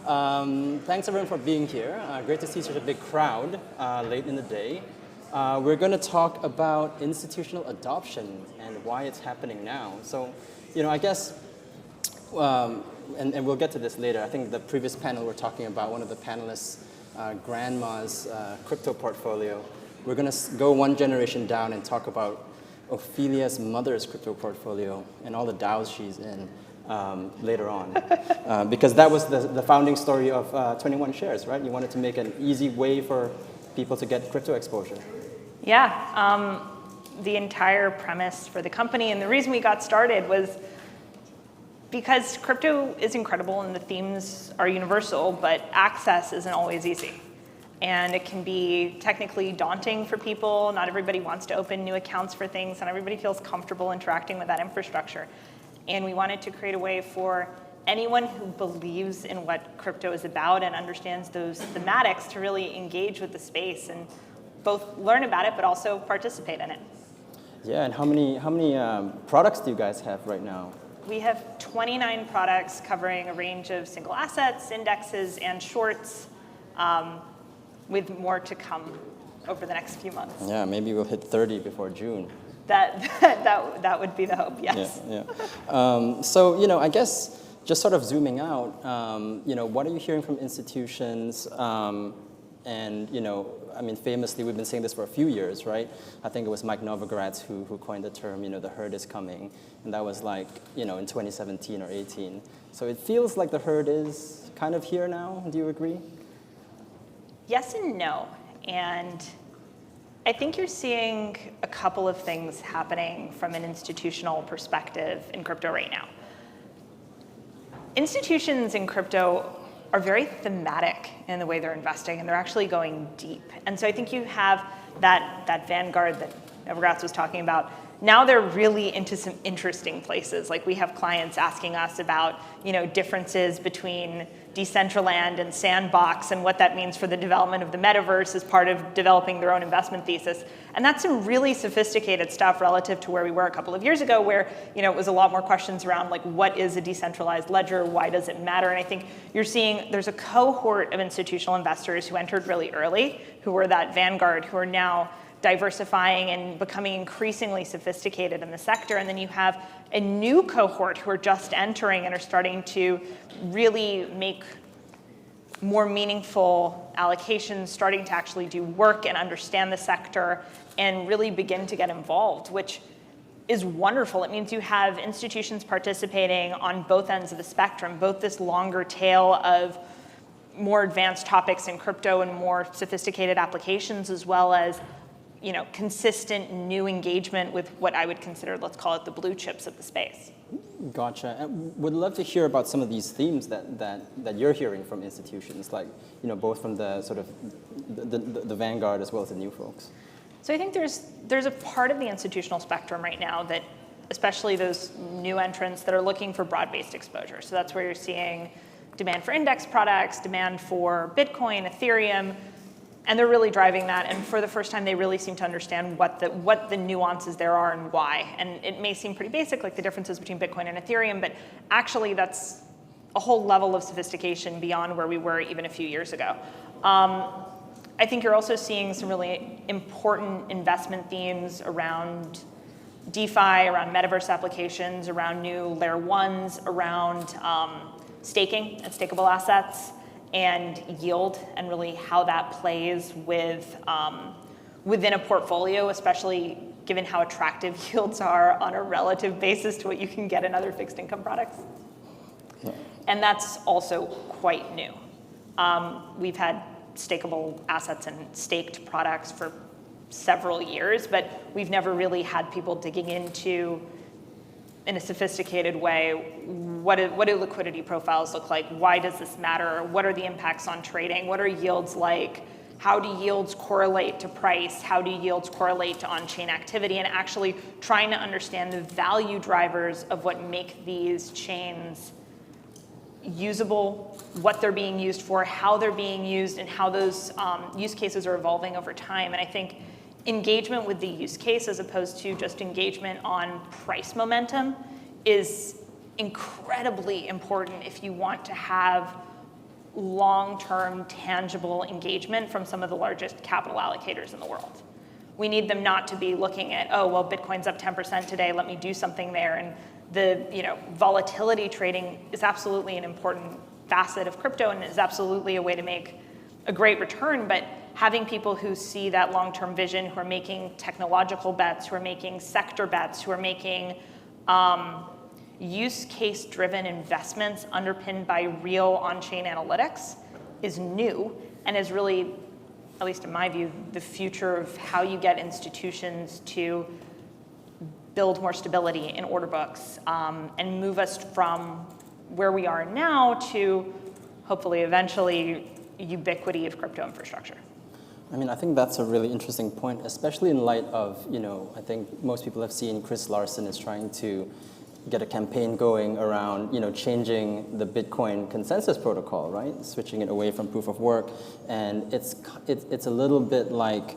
Thanks everyone for being here. Great to see such a big crowd late in the day. We're going to talk about institutional adoption and why it's happening now. So, I guess, and we'll get to this later. I think the previous panel we're talking about, one of the panelists, grandma's crypto portfolio. We're going to go one generation down and talk about Ophelia's mother's crypto portfolio and all the DAOs she's in later on. Because that was the founding story of 21 Shares, right? You wanted to make an easy way for people to get crypto exposure. Yeah, the entire premise for the company and the reason we got started was because crypto is incredible and the themes are universal, but access isn't always easy. And it can be technically daunting for people. Not everybody wants to open new accounts for things, and everybody feels comfortable interacting with that infrastructure. And we wanted to create a way for anyone who believes in what crypto is about and understands those thematics to really engage with the space and both learn about it, but also participate in it. Yeah, and how many products do you guys have right now? We have 29 products covering a range of single assets, indexes, and shorts, with more to come over the next few months. Yeah, maybe we'll hit 30 before June. That would be the hope, yes. Yeah. So, I guess just sort of zooming out, what are you hearing from institutions? And, famously, we've been saying this for a few years, right? I think it was Mike Novogratz who coined the term, the herd is coming. And that was like, in 2017 or 18. So it feels like the herd is kind of here now. Do you agree? Yes and no. And I think you're seeing a couple of things happening from an institutional perspective in crypto right now. Institutions in crypto are very thematic in the way they're investing, and they're actually going deep. And so I think you have that vanguard that Novogratz was talking about. Now they're really into some interesting places. Like we have clients asking us about, differences between Decentraland and Sandbox and what that means for the development of the metaverse as part of developing their own investment thesis. And that's some really sophisticated stuff relative to where we were a couple of years ago where, it was a lot more questions around like, what is a decentralized ledger? Why does it matter? And I think you're seeing there's a cohort of institutional investors who entered really early, who were that vanguard, who are now diversifying and becoming increasingly sophisticated in the sector. And then you have a new cohort who are just entering and are starting to really make more meaningful allocations, starting to actually do work and understand the sector and really begin to get involved, which is wonderful. It means you have institutions participating on both ends of the spectrum, both this longer tail of more advanced topics in crypto and more sophisticated applications, as well as consistent new engagement with what I would consider, let's call it the blue chips of the space. Gotcha. And would love to hear about some of these themes that you're hearing from institutions, like, both from the sort of the vanguard as well as the new folks. So I think there's a part of the institutional spectrum right now that, especially those new entrants that are looking for broad-based exposure. So that's where you're seeing demand for index products, demand for Bitcoin, Ethereum, and they're really driving that. And for the first time, they really seem to understand what the nuances there are and why. And it may seem pretty basic, like the differences between Bitcoin and Ethereum, but actually that's a whole level of sophistication beyond where we were even a few years ago. I think you're also seeing some really important investment themes around DeFi, around metaverse applications, around new layer ones, around staking and stakeable assets, and yield, and really how that plays with within a portfolio, especially given how attractive yields are on a relative basis to what you can get in other fixed income products. Yeah. And that's also quite new. We've had stakeable assets and staked products for several years, but we've never really had people digging into, in a sophisticated way, what do liquidity profiles look like? Why does this matter? What are the impacts on trading? What are yields like? How do yields correlate to price? How do yields correlate to on-chain activity? And actually trying to understand the value drivers of what make these chains usable, what they're being used for, how they're being used, and how those use cases are evolving over time. And I think engagement with the use case as opposed to just engagement on price momentum is incredibly important if you want to have long-term, tangible engagement from some of the largest capital allocators in the world. We need them not to be looking at, oh, well, Bitcoin's up 10% today, let me do something there. And the volatility trading is absolutely an important facet of crypto and is absolutely a way to make a great return, but having people who see that long-term vision, who are making technological bets, who are making sector bets, who are making use case-driven investments underpinned by real on-chain analytics is new and is really, at least in my view, the future of how you get institutions to build more stability in order books and move us from where we are now to hopefully eventually ubiquity of crypto infrastructure. I mean, I think that's a really interesting point, especially in light of, I think most people have seen Chris Larsen is trying to get a campaign going around, changing the Bitcoin consensus protocol, right? Switching it away from proof of work. And it's a little bit like,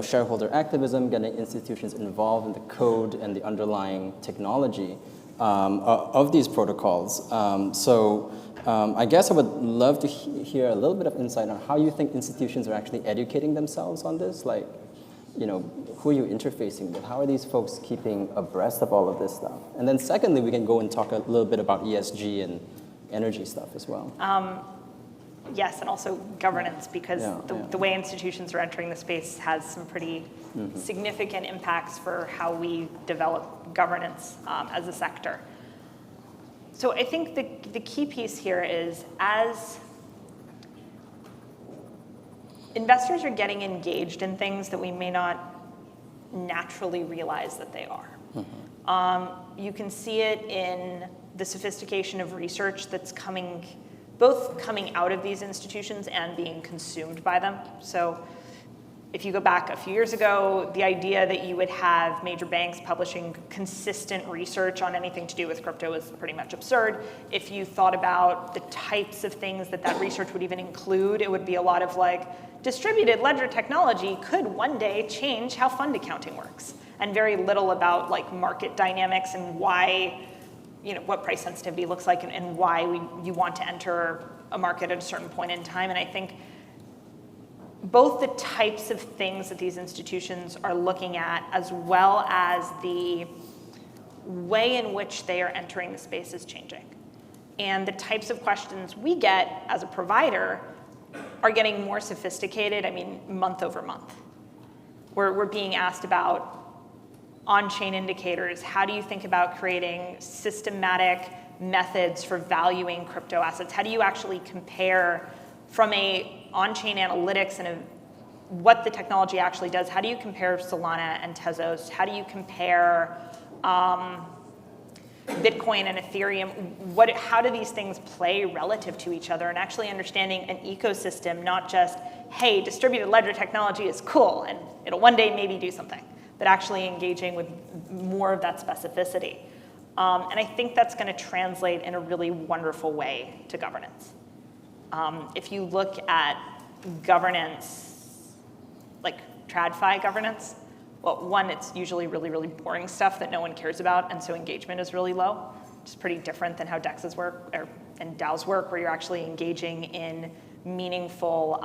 shareholder activism, getting institutions involved in the code and the underlying technology of these protocols. I guess I would love to hear a little bit of insight on how you think institutions are actually educating themselves on this. Like, who are you interfacing with? How are these folks keeping abreast of all of this stuff? And then secondly, we can go and talk a little bit about ESG and energy stuff as well. Yes, and also governance, because the way institutions are entering the space has some pretty significant impacts for how we develop governance as a sector. So I think the key piece here is as investors are getting engaged in things that we may not naturally realize that they are. You can see it in the sophistication of research that's both coming out of these institutions and being consumed by them. So if you go back a few years ago, the idea that you would have major banks publishing consistent research on anything to do with crypto was pretty much absurd. If you thought about the types of things that research would even include, it would be a lot of distributed ledger technology could one day change how fund accounting works, and very little about market dynamics and why, what price sensitivity looks like and why you want to enter a market at a certain point in time. And I think both the types of things that these institutions are looking at, as well as the way in which they are entering the space is changing. And the types of questions we get as a provider are getting more sophisticated, month over month. We're being asked about on-chain indicators. How do you think about creating systematic methods for valuing crypto assets? How do you actually compare from a on-chain analytics and what the technology actually does? How do you compare Solana and Tezos? How do you compare Bitcoin and Ethereum? How do these things play relative to each other? And actually understanding an ecosystem, not just, hey, distributed ledger technology is cool and it'll one day maybe do something, but actually engaging with more of that specificity. And I think that's going to translate in a really wonderful way to governance. If you look at governance, like TradFi governance, well, one, it's usually really, really boring stuff that no one cares about, and so engagement is really low, which is pretty different than how DEXs work and DAOs work, where you're actually engaging in meaningful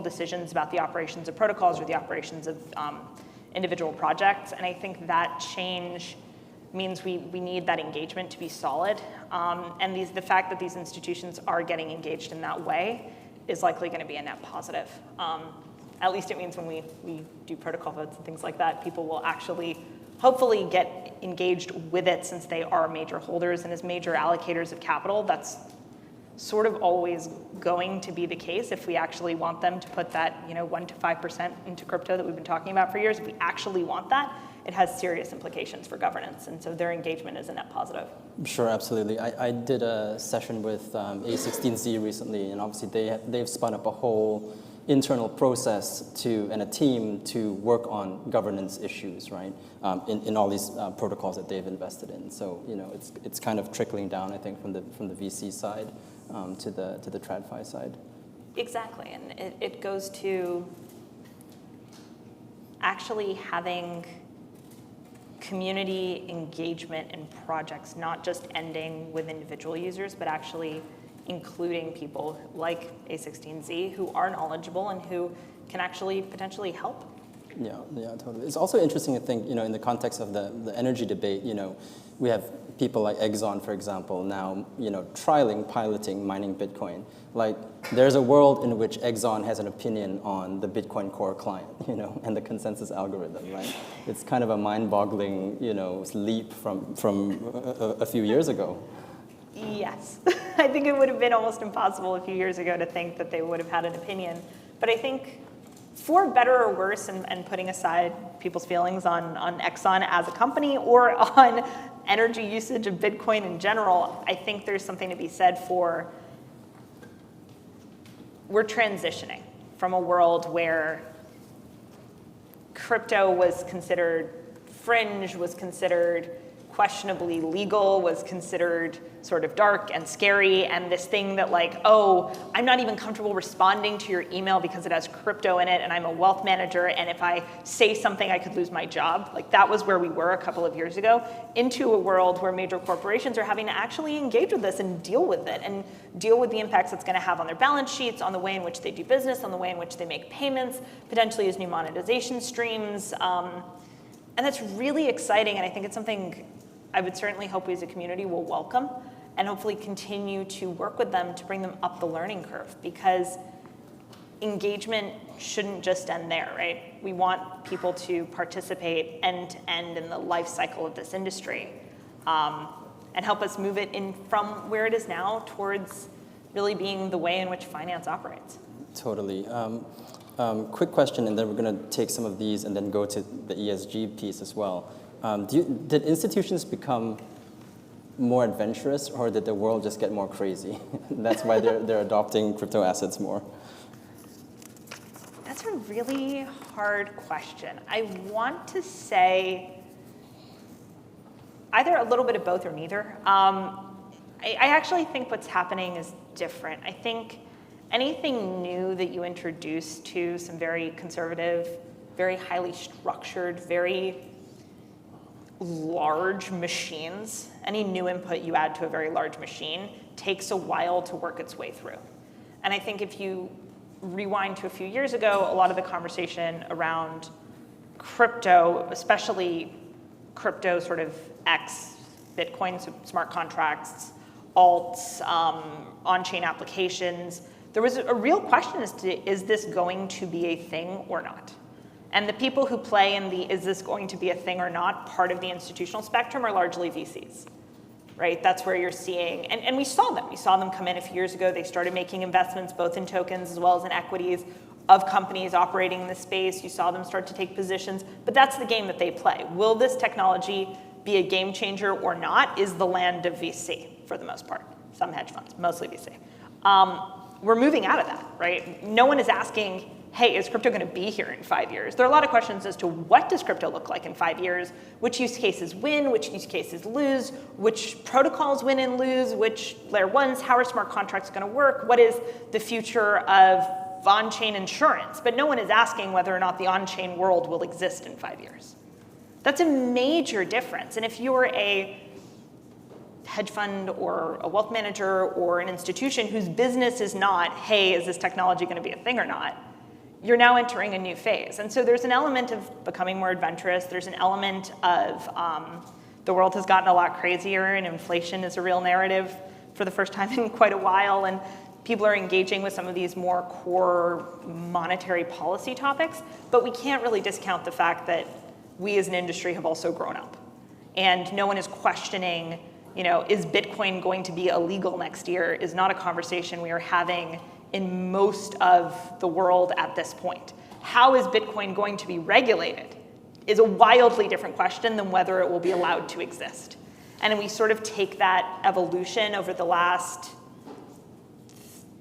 decisions about the operations of protocols or the operations of individual projects. And I think that change means we need that engagement to be solid. And the fact that these institutions are getting engaged in that way is likely going to be a net positive. At least it means when we do protocol votes and things like that, people will actually hopefully get engaged with it, since they are major holders and as major allocators of capital. That's sort of always going to be the case if we actually want them to put that 1 to 5% into crypto that we've been talking about for years. If we actually want that, it has serious implications for governance, and so their engagement is a net positive. Sure, absolutely. I did a session with A16Z recently, and obviously they've spun up a whole internal process and a team to work on governance issues, right? In all these protocols that they've invested in. So it's kind of trickling down, I think, from the VC side to the TradFi side. Exactly, and it goes to actually having community engagement in projects, not just ending with individual users, but actually including people like A16Z who are knowledgeable and who can actually potentially help. Yeah, totally. It's also interesting to think, in the context of the energy debate, we have people like Exxon, for example, now, piloting mining Bitcoin. Like, there's a world in which Exxon has an opinion on the Bitcoin Core client, and the consensus algorithm, right? It's kind of a mind-boggling, leap from a few years ago. Yes. I think it would have been almost impossible a few years ago to think that they would have had an opinion. But I think, for better or worse, and putting aside people's feelings on Exxon as a company or on energy usage of Bitcoin in general, I think there's something to be said for we're transitioning from a world where crypto was considered fringe, was considered questionably legal, was considered sort of dark and scary, and this thing that like, oh, I'm not even comfortable responding to your email because it has crypto in it and I'm a wealth manager, and if I say something I could lose my job. Like, that was where we were a couple of years ago, into a world where major corporations are having to actually engage with this and deal with it, and deal with the impacts it's going to have on their balance sheets, on the way in which they do business, on the way in which they make payments, potentially as new monetization streams. And that's really exciting, and I think it's something I would certainly hope we as a community will welcome and hopefully continue to work with them to bring them up the learning curve, because engagement shouldn't just end there, right? We want people to participate end to end in the life cycle of this industry, and help us move it in from where it is now towards really being the way in which finance operates. Totally. Quick question, and then we're going to take some of these and then go to the ESG piece as well. Did institutions become more adventurous, or did the world just get more crazy? That's why they're adopting crypto assets more. That's a really hard question. I want to say either a little bit of both or neither. I actually think what's happening is different. I think anything new that you introduce to some very conservative, very highly structured, very large machines, any new input you add to a very large machine takes a while to work its way through. And I think if you rewind to a few years ago, a lot of the conversation around crypto, especially crypto sort of X, Bitcoin, so smart contracts, alts, on-chain applications, there was a real question as to, is this going to be a thing or not? And the people who play in the is this going to be a thing or not part of the institutional spectrum are largely VCs, right? That's where you're seeing, and we saw them. We saw them come in a few years ago. They started making investments both in tokens as well as in equities of companies operating in the space. You saw them start to take positions, but that's the game that they play. Will this technology be a game changer or not is the land of VC for the most part. Some hedge funds, mostly VC. We're moving out of that, right? No one is asking, hey, is crypto going to be here in 5 years? There are a lot of questions as to what does crypto look like in 5 years, which use cases win, which use cases lose, which protocols win and lose, which layer ones, how are smart contracts going to work, what is the future of on-chain insurance? But no one is asking whether or not the on-chain world will exist in 5 years. That's a major difference. And if you're a hedge fund or a wealth manager or an institution whose business is not, hey, is this technology going to be a thing or not, you're now entering a new phase. And so there's an element of becoming more adventurous. There's an element of the world has gotten a lot crazier, and inflation is a real narrative for the first time in quite a while. And people are engaging with some of these more core monetary policy topics. But we can't really discount the fact that we as an industry have also grown up. And no one is questioning, is Bitcoin going to be illegal next year is not a conversation we are having in most of the world at this point. How is Bitcoin going to be regulated is a wildly different question than whether it will be allowed to exist. And we sort of take that evolution over the last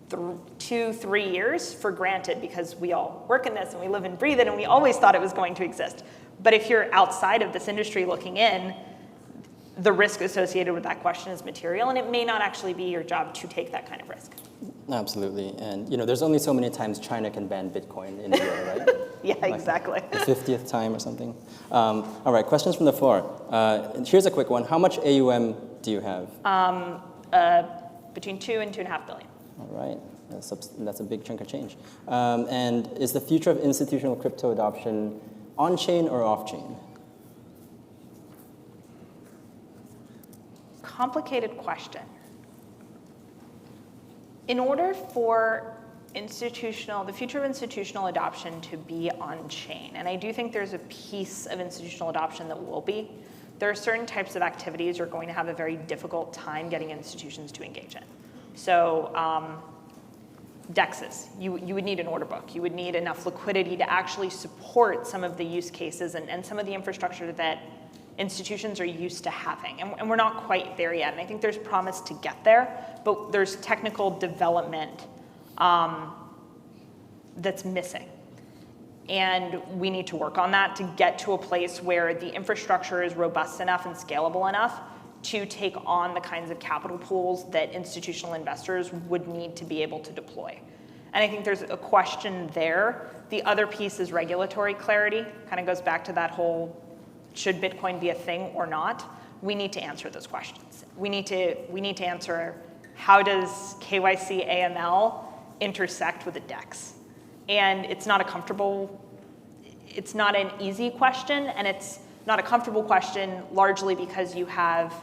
2-3 years for granted because we all work in this and we live and breathe it and we always thought it was going to exist. But if you're outside of this industry looking in, the risk associated with that question is material, and it may not actually be your job to take that kind of risk. Absolutely, and there's only so many times China can ban Bitcoin in a year, right? Yeah, like exactly. The 50th time or something. All right, questions from the floor. Here's a quick one. How much AUM do you have? $1.5 between 2 and 2.5 billion. All right, that's a big chunk of change. And is the future of institutional crypto adoption on-chain or off-chain? Complicated question. In order for the future of institutional adoption to be on-chain, and I do think there's a piece of institutional adoption that will be, there are certain types of activities you're going to have a very difficult time getting institutions to engage in. So DEXs, you would need an order book. You would need enough liquidity to actually support some of the use cases and some of the infrastructure that institutions are used to having. And we're not quite there yet. And I think there's promise to get there, but there's technical development that's missing. And we need to work on that to get to a place where the infrastructure is robust enough and scalable enough to take on the kinds of capital pools that institutional investors would need to be able to deploy. And I think there's a question there. The other piece is regulatory clarity. Kind of goes back to that whole, should Bitcoin be a thing or not? We need to answer those questions. We need to answer, how does KYC AML intersect with a DEX? And it's not an easy question, and it's not a comfortable question largely because you have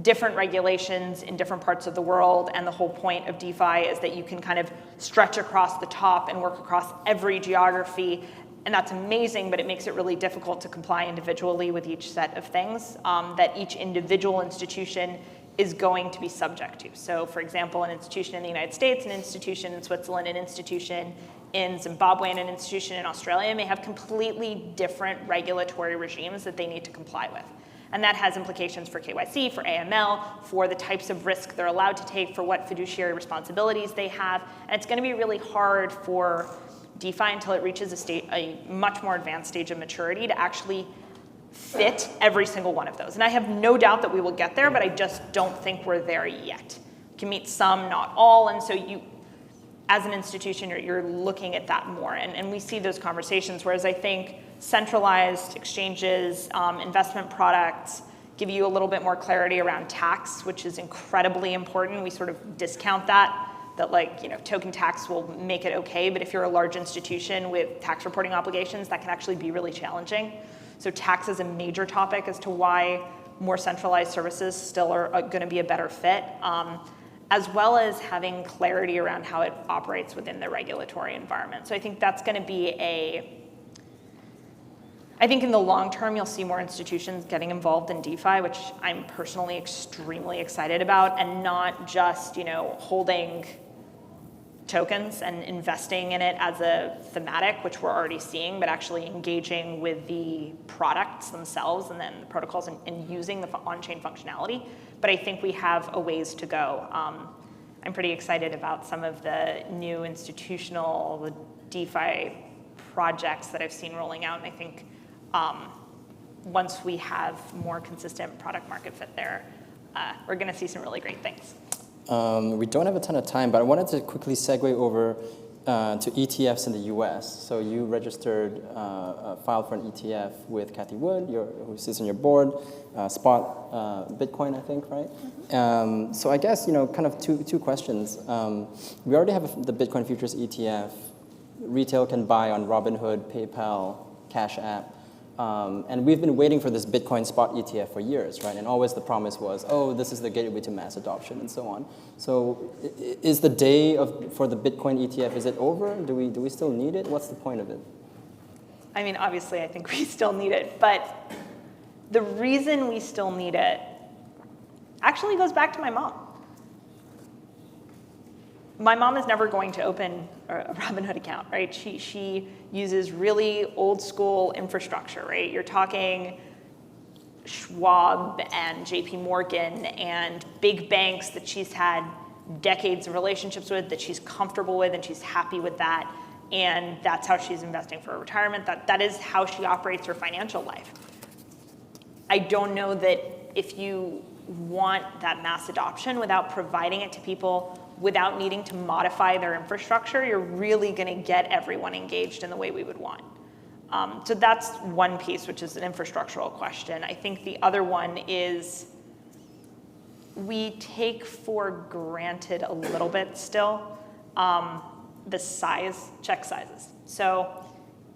different regulations in different parts of the world, and the whole point of DeFi is that you can kind of stretch across the top and work across every geography, and that's amazing, but it makes it really difficult to comply individually with each set of things that each individual institution is going to be subject to. So for example, an institution in the United States, an institution in Switzerland, an institution in Zimbabwe, and an institution in Australia may have completely different regulatory regimes that they need to comply with. And that has implications for KYC, for AML, for the types of risk they're allowed to take, for what fiduciary responsibilities they have. And it's going to be really hard for DeFi until it reaches a much more advanced stage of maturity to actually fit every single one of those. And I have no doubt that we will get there, but I just don't think we're there yet. You can meet some, not all, and so you, as an institution, you're looking at that more. And we see those conversations, whereas I think centralized exchanges, investment products give you a little bit more clarity around tax, which is incredibly important. We sort of discount that like, token tax will make it okay, but if you're a large institution with tax reporting obligations, that can actually be really challenging. So tax is a major topic as to why more centralized services still are going to be a better fit, as well as having clarity around how it operates within the regulatory environment. So I think that's going to be I think in the long term, you'll see more institutions getting involved in DeFi, which I'm personally extremely excited about, and not just, holding tokens and investing in it as a thematic, which we're already seeing, but actually engaging with the products themselves and then the protocols and using the on-chain functionality. But I think we have a ways to go. I'm pretty excited about some of the new institutional DeFi projects that I've seen rolling out, and I think once we have more consistent product market fit there, we're going to see some really great things. We don't have a ton of time, but I wanted to quickly segue over to ETFs in the US. So you registered, filed for an ETF with Cathie Wood, who sits on your board, spot Bitcoin, I think, right? Mm-hmm. So I guess, kind of two questions. We already have the Bitcoin futures ETF. Retail can buy on Robinhood, PayPal, Cash App. And we've been waiting for this Bitcoin spot ETF for years, right? And always the promise was, this is the gateway to mass adoption and so on. So is the day for the Bitcoin ETF, is it over? Do we still need it? What's the point of it? I mean, obviously, I think we still need it. But the reason we still need it actually goes back to my mom. My mom is never going to open a Robinhood account, right? She uses really old school infrastructure, right? You're talking Schwab and JP Morgan and big banks that she's had decades of relationships with, that she's comfortable with, and she's happy with that. And that's how she's investing for her retirement. That is how she operates her financial life. I don't know that if you want that mass adoption without providing it to people, without needing to modify their infrastructure, you're really going to get everyone engaged in the way we would want. So that's one piece, which is an infrastructural question. I think the other one is we take for granted a little bit still the check sizes. So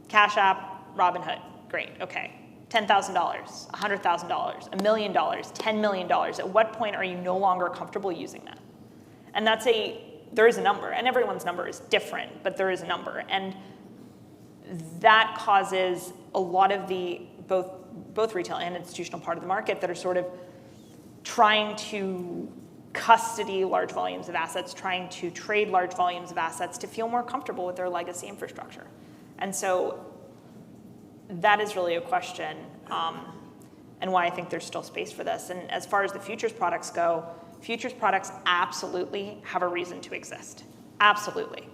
Cash App, Robinhood, great, okay. $10,000, $100,000, $1 million, $10 million. At what point are you no longer comfortable using that? And there is a number, and everyone's number is different, but there is a number. And that causes a lot of the, both retail and institutional part of the market that are sort of trying to custody large volumes of assets, trying to trade large volumes of assets to feel more comfortable with their legacy infrastructure. And so that is really a question, and why I think there's still space for this. And as far as the futures products go, futures products absolutely have a reason to exist. Absolutely.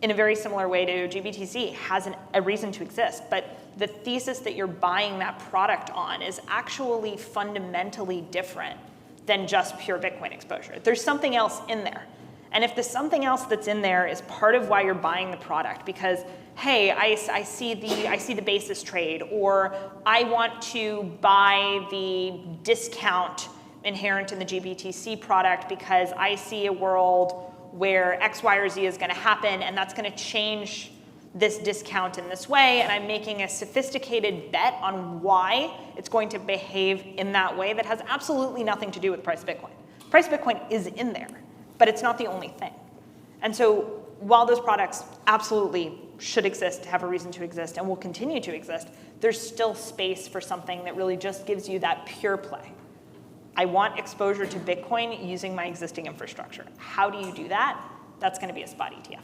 In a very similar way to GBTC has a reason to exist, but the thesis that you're buying that product on is actually fundamentally different than just pure Bitcoin exposure. There's something else in there. And if the something else that's in there is part of why you're buying the product, because hey, I see the basis trade, or I want to buy the discount inherent in the GBTC product because I see a world where X, Y, or Z is going to happen, and that's going to change this discount in this way, and I'm making a sophisticated bet on why it's going to behave in that way that has absolutely nothing to do with the price of Bitcoin. The price of Bitcoin is in there, but it's not the only thing. And so while those products absolutely should exist, have a reason to exist, and will continue to exist, there's still space for something that really just gives you that pure play. I want exposure to Bitcoin using my existing infrastructure. How do you do that? That's going to be a spot ETF.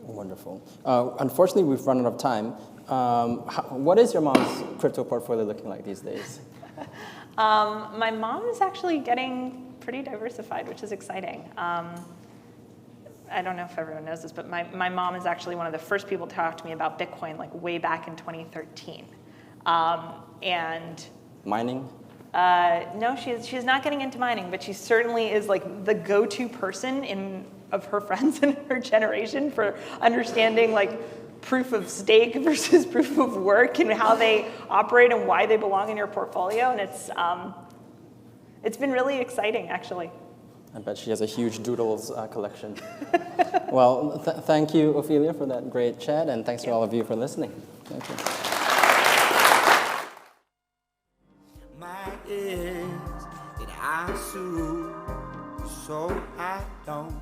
Wonderful. Unfortunately, we've run out of time. What is your mom's crypto portfolio looking like these days? My mom is actually getting pretty diversified, which is exciting. I don't know if everyone knows this, but my mom is actually one of the first people to talk to me about Bitcoin, like way back in 2013. And mining? No, she's not getting into mining, but she certainly is like the go-to person of her friends in her generation for understanding like proof of stake versus proof of work and how they operate and why they belong in your portfolio. And it's been really exciting, actually. I bet she has a huge doodles collection. Well, thank you, Ophelia, for that great chat, and thanks to all of you for listening. Thank you. My ears that I soothe, so I don't